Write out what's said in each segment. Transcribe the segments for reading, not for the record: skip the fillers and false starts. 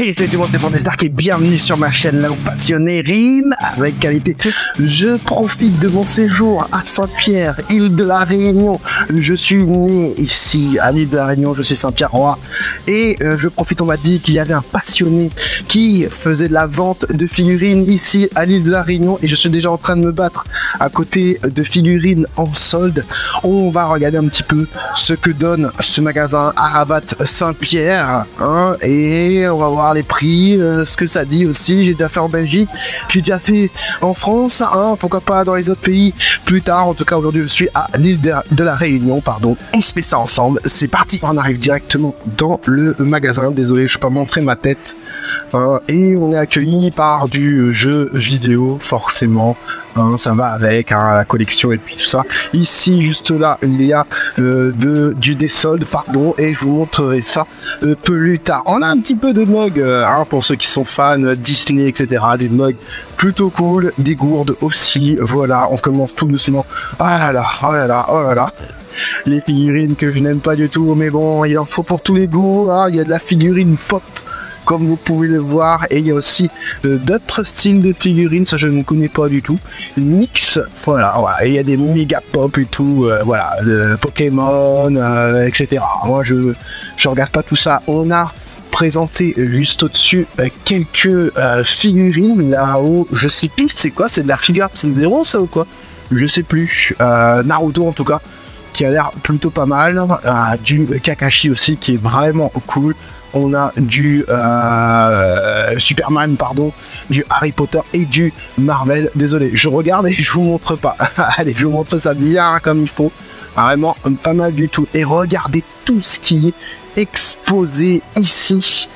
Hey, salut tout le monde, c'est Fantasdark et bienvenue sur ma chaîne là où passionné rime avec qualité. Je profite de mon séjour à Saint-Pierre, île de la Réunion. Je suis né ici à l'île de la Réunion, je suis Saint-Pierre-Roi. Et je profite, on m'a dit qu'il y avait un passionné qui faisait de la vente de figurines ici à l'île de la Réunion. Et je suis déjà en train de me battre à côté de figurines en solde. On va regarder un petit peu ce que donne ce magasin à Rabat Saint-Pierre, hein, et on va voir les prix, ce que ça dit aussi. J'ai déjà fait en Belgique, j'ai déjà fait en France, hein, pourquoi pas dans les autres pays plus tard. En tout cas, aujourd'hui, je suis à l'île de la Réunion, pardon. On se fait ça ensemble, c'est parti. On arrive directement dans le magasin. Désolé, je peux pas montrer ma tête. Et on est accueilli par du jeu vidéo, forcément. Ça va avec la collection et puis tout ça. Ici, juste là, il y a des soldes, pardon, et je vous montrerai ça plus tard. On a un petit peu de mugs, pour ceux qui sont fans Disney, etc. Des mugs plutôt cool, des gourdes aussi. Voilà, on commence tout doucement. Ah là là, oh là là, oh là là. Les figurines que je n'aime pas du tout, mais bon, il en faut pour tous les goûts. Hein. Il y a de la figurine pop, comme vous pouvez le voir, et il y a aussi d'autres styles de figurines, ça je ne connais pas du tout. Mix, voilà, et il y a des méga pop et tout, voilà, Pokémon, etc. Moi je regarde pas tout ça. On a présenté juste au-dessus quelques figurines là-haut. Je sais plus c'est quoi, c'est de la figure c'est zéro ça ou quoi, je sais plus. Naruto en tout cas, qui a l'air plutôt pas mal. Du Kakashi aussi qui est vraiment cool. On a du Superman, pardon, du Harry Potter et du Marvel. Désolé, je regarde et je vous montre pas. Allez, je vous montre ça bien comme il faut. Vraiment pas mal du tout. Et regardez tout ce qui est exposé ici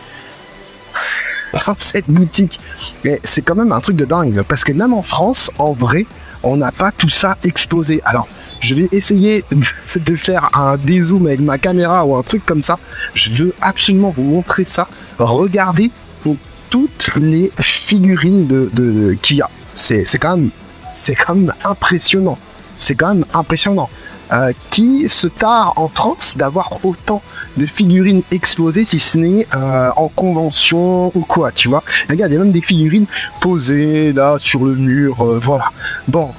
dans cette boutique. Mais c'est quand même un truc de dingue, parce que même en France, en vrai, on n'a pas tout ça exposé. Alors, je vais essayer de faire un dézoom avec ma caméra ou un truc comme ça. Je veux absolument vous montrer ça. Regardez toutes les figurines qu'il y a. C'est quand même impressionnant. C'est quand même impressionnant. Qui se tare en France d'avoir autant de figurines exposées, si ce n'est en convention ou quoi, tu vois. Regarde, il y a même des figurines posées là sur le mur, voilà. Bon,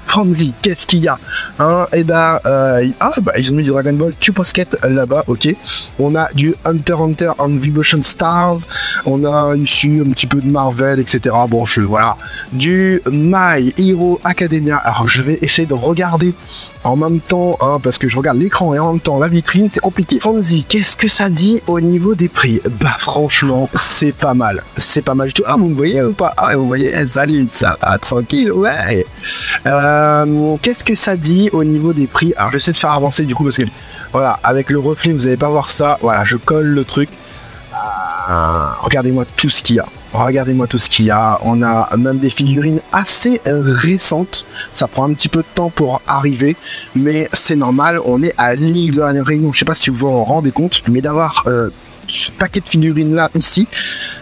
Franzy, qu'est-ce qu'il y a, hein? Et ils ont mis du Dragon Ball Q-Posket là-bas, ok. On a du Hunter x Hunter and Vibration Stars. On a ici un petit peu de Marvel, etc. Bon, voilà. Du My Hero Academia. Alors, je vais essayer de regarder en même temps, hein, parce que je regarde l'écran et en même temps la vitrine, c'est compliqué. Franzy, qu'est-ce que ça dit au niveau des prix? Bah, franchement, c'est pas mal. C'est pas mal du tout. Ah, vous me voyez ou pas? Ah, vous voyez, salut, ça va, tranquille, ouais. Qu'est-ce que ça dit au niveau des prix? Alors j'essaie de faire avancer du coup parce que voilà, avec le reflet vous n'allez pas voir ça. Voilà, je colle le truc. Regardez-moi tout ce qu'il y a. Regardez-moi tout ce qu'il y a. On a même des figurines assez récentes. Ça prend un petit peu de temps pour arriver, mais c'est normal. On est à l'île de la Réunion. Je sais pas si vous vous en rendez compte, mais d'avoir ce paquet de figurines là ici,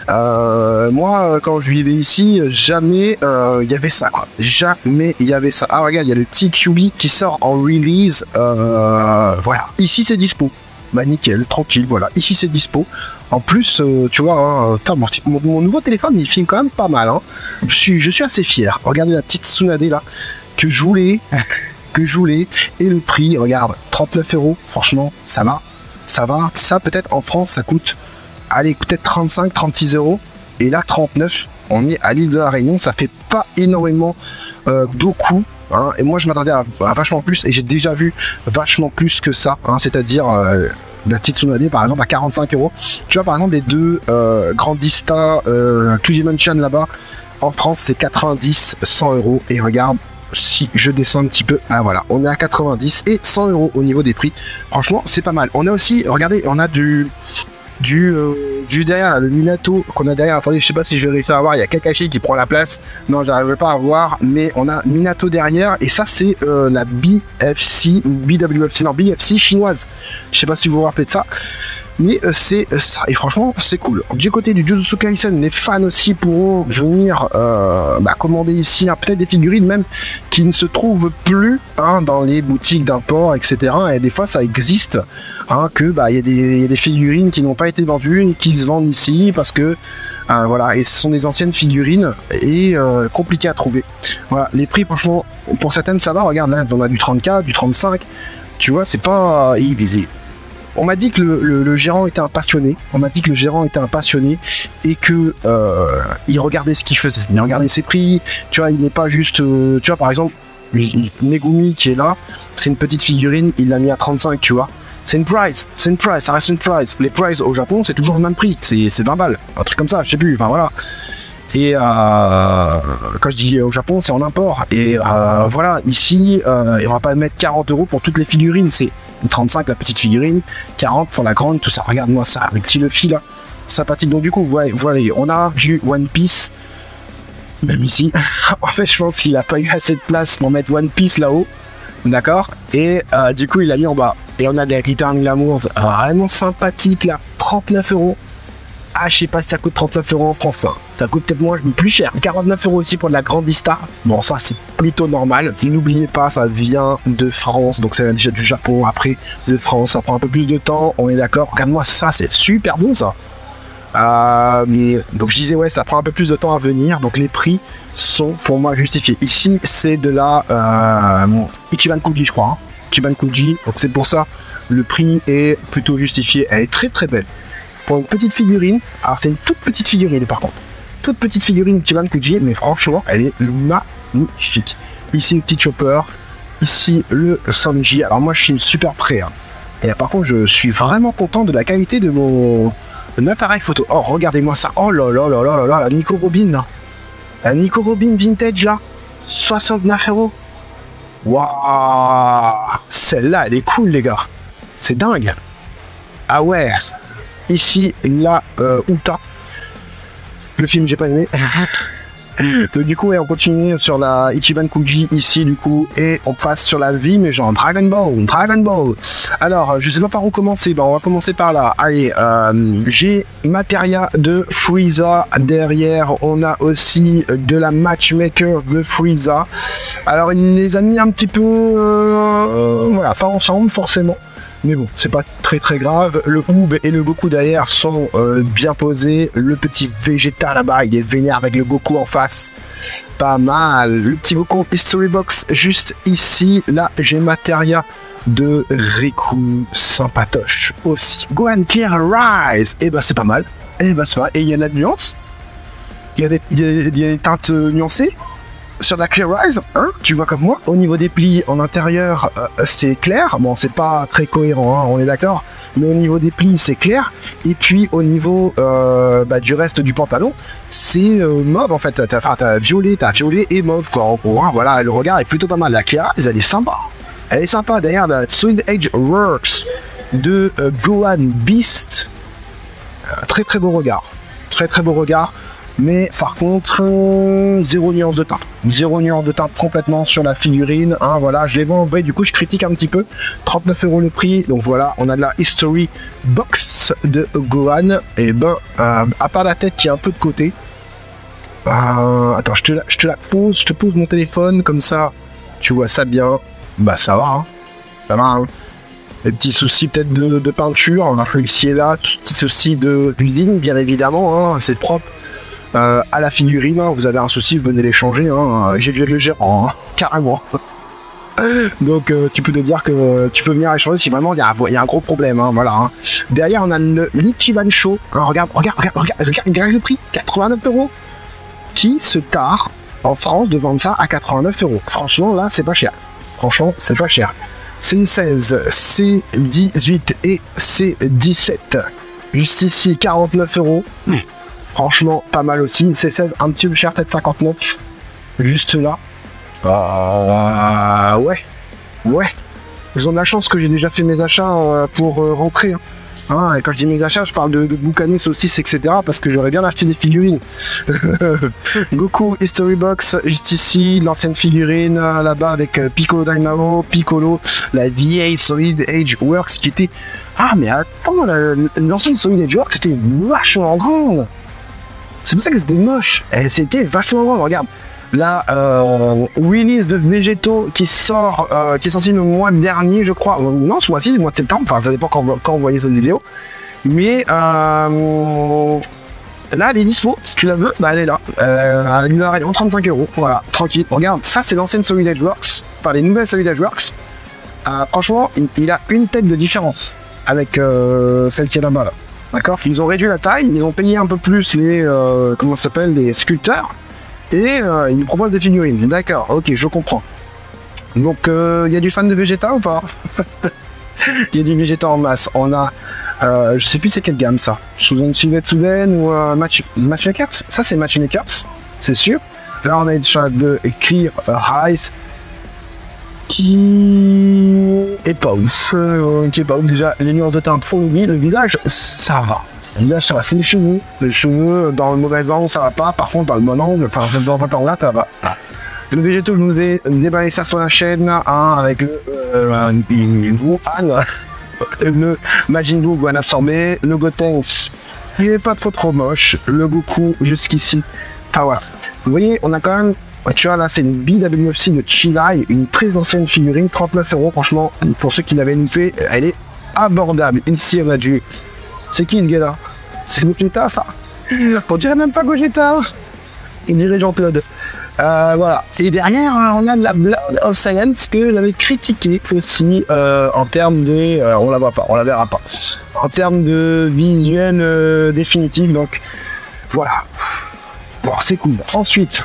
moi quand je vivais ici, jamais il y avait ça, quoi. Jamais il y avait ça. Ah, regarde, il y a le petit QB qui sort en release, voilà, ici c'est dispo. Bah nickel, tranquille, voilà, ici c'est dispo. En plus, tu vois, hein, mon nouveau téléphone il filme quand même pas mal, hein. Je suis assez fier. Regardez la petite Tsunade là que je voulais et le prix, regarde, 39 €. Franchement, ça va. Ça peut-être en France ça coûte, allez, peut-être 35-36 €, et là 39. On est à l'île de la Réunion, ça fait pas énormément beaucoup, hein, et moi je m'attendais à vachement plus, et j'ai déjà vu vachement plus que ça, hein, c'est-à-dire la petite Tsunade par exemple à 45 €. Tu vois, par exemple les deux Grandista Dimension là-bas en France c'est 90-100 €, et regarde, si je descends un petit peu, ah voilà, on est à 90 et 100 € au niveau des prix. Franchement, c'est pas mal. On a aussi, regardez, on a du derrière, là, le Minato qu'on a derrière. Attendez, je sais pas si je vais réussir à voir. Il y a Kakashi qui prend la place. Non, j'arrive pas à voir, mais on a Minato derrière, et ça c'est la BFC chinoise. Je sais pas si vous vous rappelez de ça. Mais c'est ça, et franchement, c'est cool. Du côté du Jujutsu Kaisen, les fans aussi pourront venir commander ici peut-être des figurines même qui ne se trouvent plus dans les boutiques d'import, etc. Et des fois, ça existe, que y a des figurines qui n'ont pas été vendues et qui se vendent ici parce que voilà, et ce sont des anciennes figurines et compliquées à trouver. Voilà, les prix, franchement, pour certaines, ça va. Regarde, là, on a du 34, du 35. Tu vois, c'est pas... On m'a dit que le gérant était un passionné. On m'a dit que le gérant était un passionné et que il regardait ce qu'il faisait. Il regardait ses prix. Tu vois, il n'est pas juste... tu vois, par exemple, Megumi qui est là, c'est une petite figurine, il l'a mis à 35, tu vois. C'est une price, ça reste une price. Les prices au Japon, c'est toujours le même prix. C'est 20 balles, un truc comme ça, je sais plus, enfin voilà. Et quand je dis au Japon, c'est en import. Et voilà, ici, on va pas mettre 40 € pour toutes les figurines. C'est 35 la petite figurine, 40 pour la grande, tout ça. Regarde-moi ça, avec petit Luffy là, sympathique. Donc du coup, voilà, on a du One Piece, même ici. En fait, je pense qu'il a pas eu assez de place pour mettre One Piece là-haut, d'accord. Et du coup, il l'a mis en bas. Et on a des Return Glamour vraiment sympathiques là, 39 €. Ah, je sais pas si ça coûte 39 € en France. Ça coûte peut-être moins, plus cher. 49 € ici pour de la Grandista. Bon, ça, c'est plutôt normal. N'oubliez pas, ça vient de France. Donc, ça vient déjà du Japon. Après, de France, ça prend un peu plus de temps. On est d'accord. Regarde-moi ça, c'est super bon, ça. Donc, je disais, ouais, ça prend un peu plus de temps à venir. Donc, les prix sont, pour moi, justifiés. Ici, c'est de la Ichiban Kuji, je crois. Ichiban Kuji. Donc, c'est pour ça, le prix est plutôt justifié. Elle est très, très belle. Pour une petite figurine, alors c'est une toute petite figurine par contre, toute petite figurine Ichiban Kuji, mais franchement elle est magnifique. Ici le petit Chopper, ici le Sanji. Alors moi je suis super prêt, et là par contre je suis vraiment content de la qualité de mon appareil photo. Oh regardez-moi ça, oh là là là là là là, la Nico Robin là, la Nico Robin vintage là, 69 €. Waouh, celle-là elle est cool les gars, c'est dingue. Ah ouais. Ici, la Uta. Le film, j'ai pas aimé. Donc, du coup, ouais, on continue sur la Ichiban Kuji ici, du coup, et on passe sur la vie, mais genre Dragon Ball, Dragon Ball. Alors, je sais pas par où commencer. Bon, on va commencer par là. Allez, j'ai Materia de Frieza. Derrière, on a aussi de la Matchmaker de Frieza. Alors, il les a mis un petit peu, voilà, pas ensemble, forcément. Mais bon, c'est pas très très grave. Le Oob et le Goku derrière sont bien posés. Le petit Vegeta là-bas, il est vénère avec le Goku en face. Pas mal. Le petit Goku History Box juste ici. Là, j'ai Materia de Riku sympatoche aussi. Gohan Clear Rise. Et bah c'est pas mal. Et bah c'est pas mal. Et il y a de la nuance. Il y a des teintes nuancées. Sur la Clear Rise, tu vois comme moi, au niveau des plis en intérieur, c'est clair. Bon, c'est pas très cohérent, on est d'accord. Mais au niveau des plis, c'est clair. Et puis au niveau du reste du pantalon, c'est mauve en fait. T'as violet et mauve quoi. En gros, voilà, le regard est plutôt pas mal. La Clear Rise, elle est sympa. Elle est sympa. Derrière la Swing Edge Works de Gohan Beast, très très beau regard. Très très beau regard. Mais par contre, zéro nuance de teinte. Zéro nuance de teinte complètement sur la figurine. Voilà, je les vends en vrai, du coup je critique un petit peu. 39 € le prix. Donc voilà, on a de la History Box de Gohan. Et ben, à part la tête qui est un peu de côté. Attends, je te la pose. Je te pose mon téléphone, comme ça, tu vois ça bien. Bah ça va, ça va. Les petits soucis peut-être de peinture. On a fait ici et là. Petits soucis de cuisine, bien évidemment. C'est propre. À la figurine, vous avez un souci, venez les changer, j'ai vu le gérant, carrément. Donc tu peux te dire que tu peux venir échanger si vraiment il y a un gros problème, voilà. Derrière on a le Ichiban Show, regarde le prix, 89 €. Qui se tare en France de vendre ça à 89 €? Franchement là c'est pas cher, franchement c'est pas cher. C'est 16, c'est 18 et c'est 17. Juste ici 49 €. Franchement, pas mal aussi. C'est 16, un petit peu cher, peut-être 59. Juste là. Ouais. Ils ont de la chance que j'ai déjà fait mes achats pour rentrer. Hein, et quand je dis mes achats, je parle de boucaner, saucisses, etc. Parce que j'aurais bien acheté des figurines. Goku History Box, juste ici, l'ancienne figurine là-bas avec Piccolo Daimao, Piccolo, la vieille Solid Age Works qui était... Ah mais attends, l'ancienne Solid Age Works c'était vachement grande. C'est pour ça que c'était moche. Et c'était vachement grande, regarde. Là, release de Végétaux qui sort, qui est sorti le mois dernier, je crois. Non, ce mois-ci, le mois de septembre. Enfin, ça dépend quand vous voyez cette vidéo. Mais là, elle est dispo. Si tu la veux, bah, elle est là. À 35 €. Voilà, tranquille. Regarde, ça, c'est l'ancienne Solid Edge Works. Enfin, les nouvelles Solid Edge Works. Franchement, il a une tête de différence avec celle qui est là-bas. Là. D'accord. Ils ont réduit la taille, ils ont payé un peu plus les, comment ça s'appelle, les sculpteurs. Et ils nous proposent des figurines. D'accord, ok, je comprends. Donc, il y a du fan de Vegeta ou pas? Il y a du Vegeta en masse. On a, je sais plus c'est quelle gamme ça. Soudain ou Matchmakers. Ça c'est Matchmakers, c'est sûr. Là on a une chat de Clear Ice qui est pas ouf. Déjà, les nuances de teinte font oublier. Le visage, ça va. Là, ça va, c'est les cheveux. Les cheveux, dans le mauvais angle, ça va pas. Par contre, dans le bon angle, enfin, dans un temps là, ça va. Le végétaux, je vous ai déballé ça sur la chaîne, hein, avec le Majin Buu, Gohan absorbé, le Goten, il est pas trop moche. Le Goku, jusqu'ici. Enfin, voilà. Vous voyez, on a quand même, tu vois, là, c'est une BWFC de Chilai, une très ancienne figurine, 39 €. Franchement, pour ceux qui l'avaient loupé, elle est abordable. Ici, on a du. C'est qui le gars là? C'est Gogeta ça? On dirait même pas Gogeta. Il dirait Jean-Claude. Voilà. Et derrière, on a de la Blood of Silence que j'avais critiqué aussi en termes de... on la voit pas, on la verra pas. En termes de visuel définitif, donc voilà. Bon, c'est cool. Ensuite,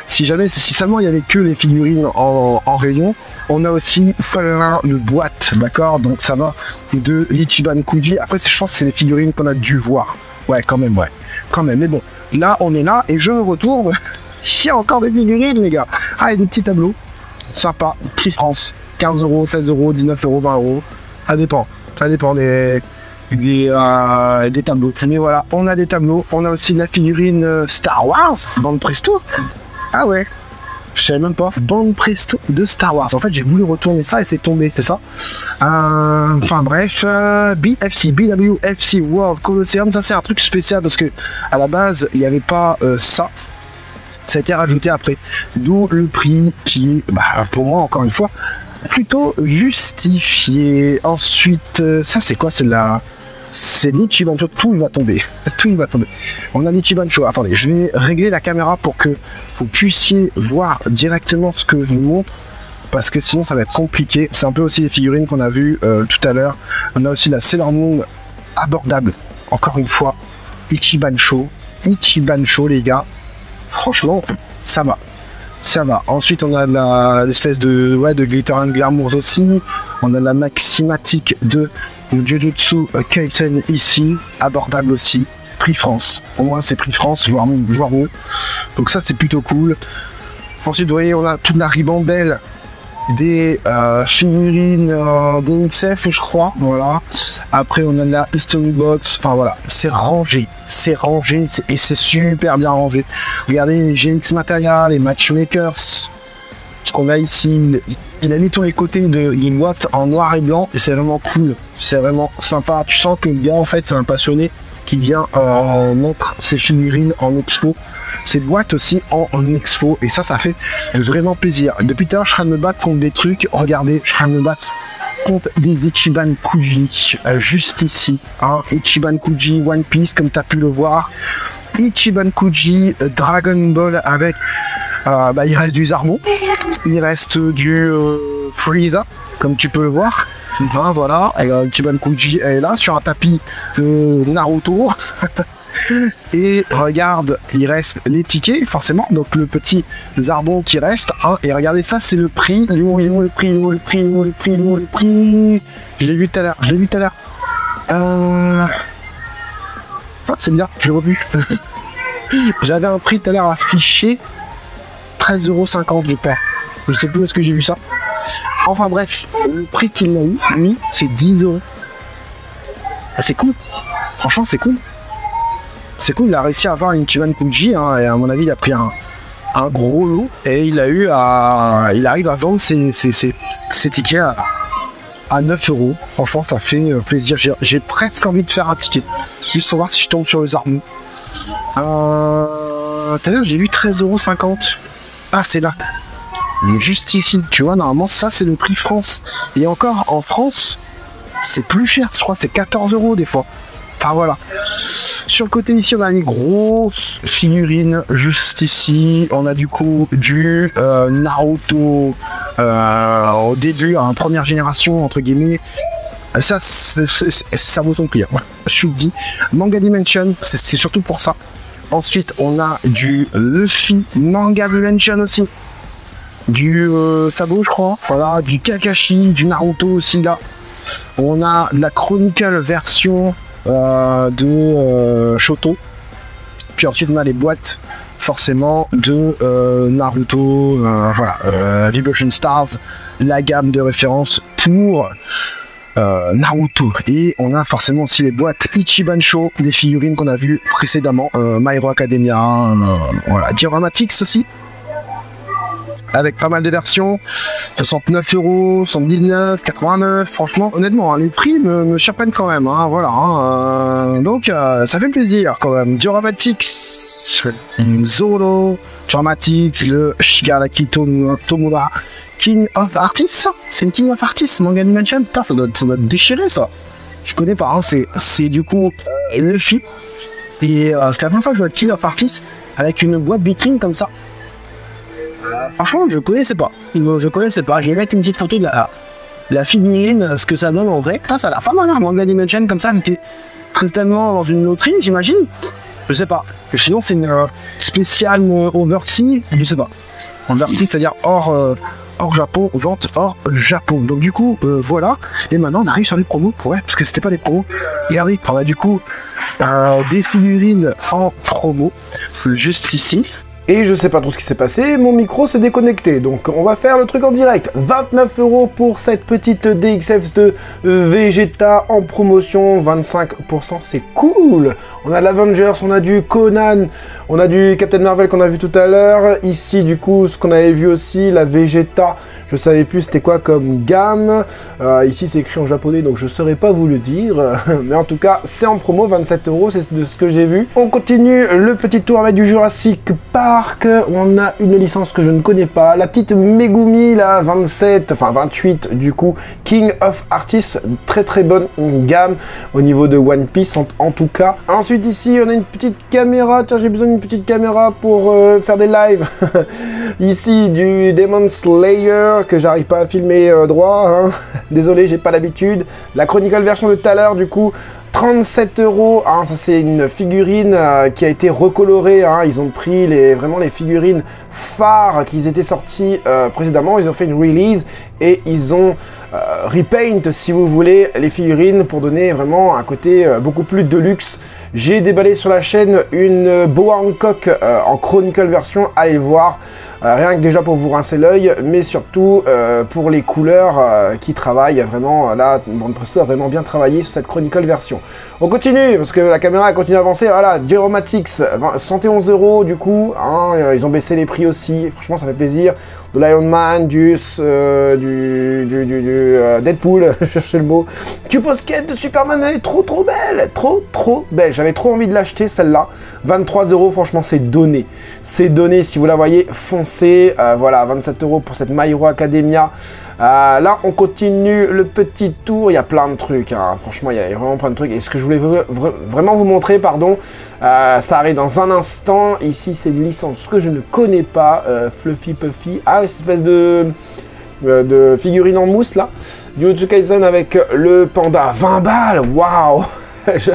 si seulement il y avait que les figurines en rayon, on a aussi plein de boîtes, d'accord? Donc ça va de l'Ichiban Kuji. Après, je pense que c'est les figurines qu'on a dû voir. Ouais, quand même, ouais. Quand même, mais bon. Là, on est là et je me retourne. Il y a encore des figurines, les gars. Ah, il y a des petits tableaux. Sympa. Prix France. 15 €, 16 €, 19 €, 20 €. Ça dépend. Ça dépend des tableaux. Mais voilà, on a des tableaux. On a aussi de la figurine Star Wars. Bande Presto. Ah ouais. Je savais même pas. Bande Presto de Star Wars. En fait, j'ai voulu retourner ça et c'est tombé, c'est ça. Enfin bref, BWFC World Colosseum, ça c'est un truc spécial parce que à la base, il n'y avait pas ça. Ça a été rajouté après. D'où le prix qui est, pour moi, encore une fois, plutôt justifié. Ensuite, ça c'est quoi? C'est l'Ichiban Show, tout il va tomber. Tout il va tomber. On a l'Ichiban Show. Attendez, je vais régler la caméra pour que vous puissiez voir directement ce que je vous montre. Parce que sinon ça va être compliqué. C'est un peu aussi les figurines qu'on a vues tout à l'heure. On a aussi la Sailor Moon abordable. Encore une fois, Ichiban Show. Ichiban Show les gars. Franchement, ça va. Ça va. Ensuite, on a l'espèce de Glitter and Glamour aussi. On a la Maximatique de Jujutsu Kaisen ici. Abordable aussi. Prix France. Au moins, c'est prix France, voire mieux. Donc ça, c'est plutôt cool. Ensuite, vous voyez, on a toute la ribambelle des figurines DXF, je crois. Voilà. Après, on a la History Box. Enfin, voilà. C'est rangé. C'est rangé et c'est super bien rangé. Regardez les GX Materia, les Matchmakers. Ce qu'on a ici, il a mis tous les côtés de boîte en noir et blanc et c'est vraiment cool. C'est vraiment sympa. Tu sens que le gars, en fait, c'est un passionné qui vient montre ses figurines en expo. Ces boîtes aussi en expo et ça fait vraiment plaisir. Depuis tout à l'heure, je suis en train de me battre contre des trucs. Regardez, je suis en train de me battre contre des Ichiban Kuji juste ici. Hein. Ichiban Kuji One Piece, comme tu as pu le voir. Ichiban Kuji Dragon Ball avec. Il reste du Zarbon, il reste du Frieza, comme tu peux le voir. Hein, voilà, Ichiban Kuji est là sur un tapis de Naruto. Et regarde, il reste les tickets, forcément, donc le petit Zarbon qui reste. Hein, et regardez ça, c'est le prix. Le prix. Je l'ai vu tout à l'heure. C'est bien, je l'ai revu. J'avais un prix tout à l'heure affiché. 13,50 €, je perds. Je sais plus où est-ce que j'ai vu ça. Enfin bref, le prix qu'il a eu, lui, c'est 10 €. Ah, c'est cool. Franchement, c'est cool. C'est cool, il a réussi à avoir une Ichiban Kuji, hein, et à mon avis, il a pris un gros lot, et il arrive à vendre ses tickets à 9 €. Franchement, ça fait plaisir. J'ai presque envie de faire un ticket, juste pour voir si je tombe sur les armes. Tout à l'heure, j'ai vu 13,50 €. Ah, c'est là. Juste ici, tu vois, normalement, ça, c'est le prix France. Et encore, en France, c'est plus cher. Je crois que c'est 14 € des fois. Enfin, voilà. Sur le côté ici, on a une grosse figurine juste ici. On a du coup du Naruto au début, en première génération, entre guillemets. Ça, ça vaut son prix. Je vous le dis. Manga Dimension, c'est surtout pour ça. Ensuite, on a du Luffy Manga Dimension aussi. Du Sabo, je crois. Voilà, du Kakashi, du Naruto aussi là. On a la Chronicle version de Shoto. Puis ensuite on a les boîtes forcément de Naruto, voilà, Vibration Stars, la gamme de référence pour Naruto. Et on a forcément aussi les boîtes Ichiban Show, des figurines qu'on a vues précédemment, My Hero Academia, voilà, Dioramatics aussi, avec pas mal de versions, 69 €, 79, 89, franchement, honnêtement, hein, les prix me surprennent quand même, hein, voilà, hein, donc ça fait plaisir quand même. Dioramatics, Zoro, Dioramatics, le Shigaraki Tomura, King of Artists, c'est une King of Artists, Manga Dimension, putain, ça doit déchirer ça. Je connais pas, hein, c'est du coup Luffy, et c'était la première fois que je vois King of Artists avec une boîte vitrine comme ça. Franchement, je connaissais pas. J'ai mettre une petite photo de la figurine, ce que ça donne en vrai. Ah, ça a l'air pas mal, hein, Manga Dimension comme ça, c'était précisément dans une loterie, j'imagine. Je sais pas. Sinon, c'est une spéciale oversea, je sais pas. Oversea, c'est-à-dire hors Japon, vente hors Japon. Donc du coup, voilà. Et maintenant, on arrive sur les promos. Ouais, parce que c'était pas les promos. Regardez, on a du coup des figurines en promo, juste ici. Et je sais pas trop ce qui s'est passé, mon micro s'est déconnecté, donc on va faire le truc en direct. 29 € pour cette petite DXF de Vegeta en promotion, 25%, c'est cool. On a l'Avengers, on a du Conan, on a du Captain Marvel qu'on a vu tout à l'heure. Ici, du coup, ce qu'on avait vu aussi, la Vegeta, je savais plus c'était quoi comme gamme. Ici, c'est écrit en japonais, donc je saurais pas vous le dire. Mais en tout cas, c'est en promo, 27 €, c'est de ce que j'ai vu. On continue le petit tour avec du Jurassic Park. On a une licence que je ne connais pas. La petite Megumi, là, 28 du coup. King of Artists, très très bonne gamme au niveau de One Piece en tout cas. Ensuite ici, on a une petite caméra. Tiens, j'ai besoin d'une petite caméra pour faire des lives. Ici, du Demon Slayer que j'arrive pas à filmer droit. Hein. Désolé, j'ai pas l'habitude. La Chronicle version de tout à l'heure, du coup. 37 €, hein, ça c'est une figurine qui a été recolorée, hein, ils ont pris vraiment les figurines phares qui étaient sorties précédemment, ils ont fait une release et ils ont repaint, si vous voulez, les figurines pour donner vraiment un côté beaucoup plus de luxe. J'ai déballé sur la chaîne une Boa Hancock en Chronicle version, allez voir. Rien que déjà pour vous rincer l'œil, mais surtout pour les couleurs qui travaillent vraiment, là, Band Presto a vraiment bien travaillé sur cette Chronicle version. On continue, parce que la caméra continue à avancer, voilà, Dioramatics, 71 € du coup, hein, ils ont baissé les prix aussi, franchement ça fait plaisir. De l'Iron Man, du Deadpool, je cherchais le mot. Q-Posket de Superman, elle est trop belle, trop belle. J'avais trop envie de l'acheter celle-là. 23 €, franchement c'est donné. C'est donné, si vous la voyez, foncez. Voilà, 27 € pour cette My Hero Academia. Là, on continue le petit tour. Il y a plein de trucs, hein. Franchement, il y a vraiment plein de trucs. Et ce que je voulais vraiment vous montrer, pardon, ça arrive dans un instant. Ici, c'est une licence que je ne connais pas, Fluffy Puffy. Ah, cette espèce de figurine en mousse, là. Jujutsu Kaisen avec le panda. 20 balles, waouh. Je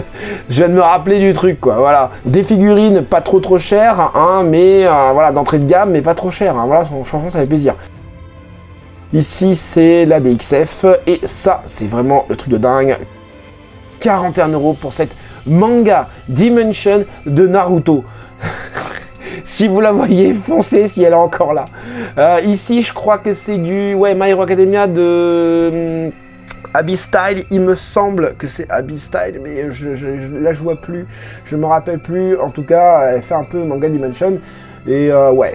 viens de me rappeler du truc, quoi, voilà. Des figurines pas trop chères, hein, mais voilà, d'entrée de gamme, mais pas trop chères, hein. Voilà, franchement, ça fait plaisir. Ici, c'est la DXF, et ça, c'est vraiment le truc de dingue. 41 € pour cette Manga Dimension de Naruto. Si vous la voyez, foncez si elle est encore là. Ici, je crois que c'est du My Hero Academia de Abyss Style, il me semble que c'est Abyss Style, mais là je vois plus, je me rappelle plus. En tout cas, elle fait un peu Manga Dimension. Et ouais,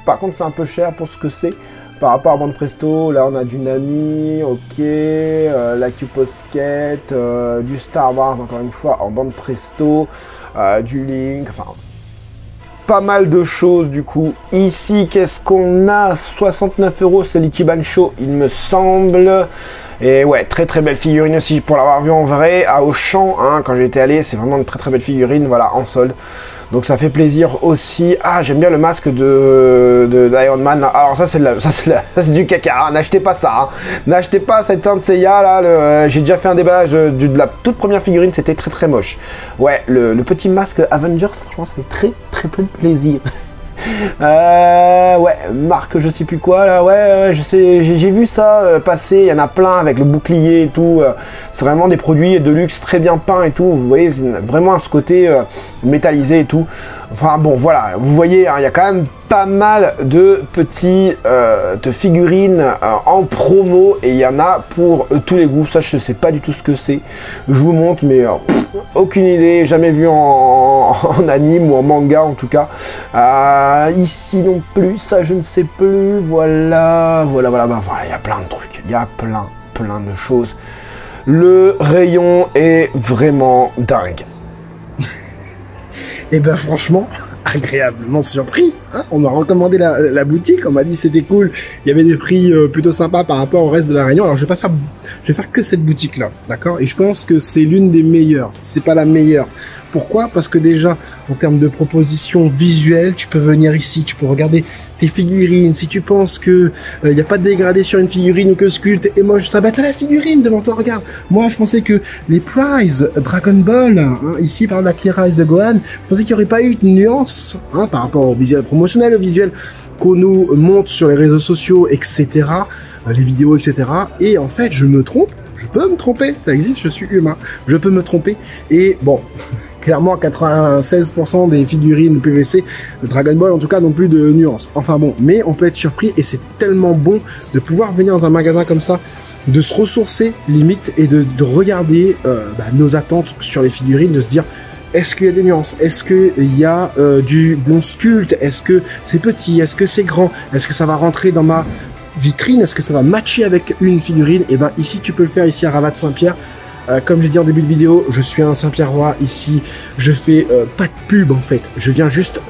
par contre c'est un peu cher pour ce que c'est. Par rapport à Bande Presto, là on a du Nami, ok, la Q-Posket, du Star Wars encore une fois en Bande Presto, du Link, enfin pas mal de choses du coup. Ici, qu'est-ce qu'on a? 69 €, c'est l'Ichiban Show, il me semble. Et ouais, très très belle figurine aussi pour l'avoir vu en vrai à Auchan, hein, quand j'étais allé, c'est vraiment une très très belle figurine, voilà, en solde. Donc ça fait plaisir aussi. Ah, j'aime bien le masque d'Iron Man. Alors ça c'est du caca. Hein. N'achetez pas ça. Hein. N'achetez pas cette Saint Seiya là. J'ai déjà fait un déballage de la toute première figurine. C'était très très moche. Ouais, le petit masque Avengers, franchement, ça fait très très peu plaisir. Ouais, marque je sais plus quoi là, ouais je sais, j'ai vu ça passer, il y en a plein avec le bouclier et tout, c'est vraiment des produits de luxe très bien peints et tout, vous voyez, vraiment ce côté métallisé et tout, enfin bon voilà, vous voyez, hein, il y a quand même pas mal de petits de figurines en promo et il y en a pour tous les goûts, ça je sais pas du tout ce que c'est, je vous montre mais aucune idée, jamais vu en anime ou en manga en tout cas. Ici non plus, ça je ne sais plus, voilà, bah, voilà, il y a plein de trucs, il y a plein de choses. Le rayon est vraiment dingue. Et ben franchement, agréablement surpris. Hein, on m'a recommandé la boutique, on m'a dit c'était cool, il y avait des prix plutôt sympas par rapport au reste de la Réunion. Alors je vais faire que cette boutique là, d'accord? Et je pense que c'est l'une des meilleures, si c'est pas la meilleure. Pourquoi? Parce que déjà, en termes de propositions visuelles, tu peux venir ici, tu peux regarder tes figurines. Si tu penses que il n'y a pas de dégradé sur une figurine ou que le sculpte est moche, ça va être la figurine devant toi, regarde. Moi, je pensais que les prizes Dragon Ball, hein, ici par exemple la Clear Eyes de Gohan, je pensais qu'il n'y aurait pas eu de nuance hein, par rapport au visuel promotionnel, au visuel qu'on nous montre sur les réseaux sociaux, etc., les vidéos, etc. Et en fait, je me trompe. Je peux me tromper, ça existe, je suis humain, je peux me tromper. Et bon, clairement 96% des figurines PVC de Dragon Ball en tout cas n'ont plus de nuances. Enfin bon, mais on peut être surpris et c'est tellement bon de pouvoir venir dans un magasin comme ça, de se ressourcer limite et de regarder nos attentes sur les figurines, de se dire est-ce qu'il y a des nuances, est-ce qu'il y a du bon sculpte, est-ce que c'est petit, est-ce que c'est grand, est-ce que ça va rentrer dans ma vitrine, est-ce que ça va matcher avec une figurine? Et ben ici tu peux le faire ici à Ravat Saint-Pierre. Comme j'ai dit en début de vidéo, je suis un Saint-Pierrois ici, je fais pas de pub en fait, je viens juste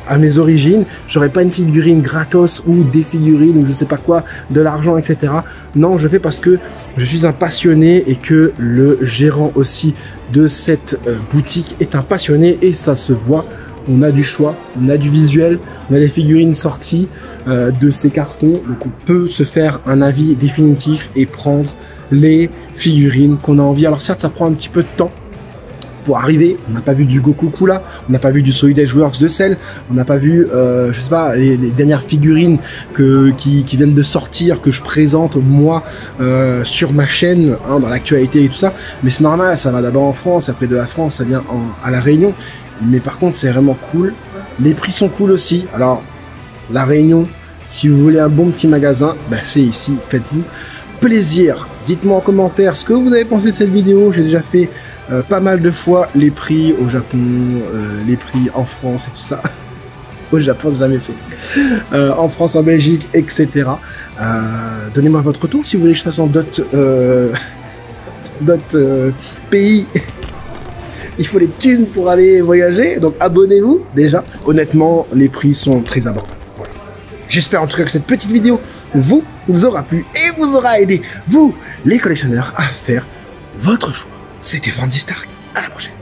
à mes origines, j'aurais pas une figurine gratos ou des figurines ou je sais pas quoi, de l'argent, etc. Non, je fais parce que je suis un passionné et que le gérant aussi de cette boutique est un passionné et ça se voit. On a du choix, on a du visuel, on a des figurines sorties de ces cartons, donc on peut se faire un avis définitif et prendre les figurines qu'on a envie. Alors certes, ça prend un petit peu de temps pour arriver. On n'a pas vu du Goku Kula, on n'a pas vu du Solid Edge Works de Cell, on n'a pas vu, je sais pas, les dernières figurines qui viennent de sortir, que je présente moi sur ma chaîne, hein, dans l'actualité et tout ça. Mais c'est normal, ça va d'abord en France, après de la France, ça vient à La Réunion. Mais par contre, c'est vraiment cool. Les prix sont cool aussi. Alors, La Réunion, si vous voulez un bon petit magasin, ben, c'est ici, faites-vous plaisir. Dites-moi en commentaire ce que vous avez pensé de cette vidéo. J'ai déjà fait pas mal de fois les prix au Japon, les prix en France et tout ça. Au Japon, jamais fait. En France, en Belgique, etc. Donnez-moi votre retour si vous voulez que je fasse en d'autres pays. Il faut les thunes pour aller voyager, donc abonnez-vous déjà. Honnêtement, les prix sont très abordables. Voilà. J'espère en tout cas que cette petite vidéo vous aura plu et vous aura aidé, vous, les collectionneurs, à faire votre choix. C'était Franzy Stark, à la prochaine.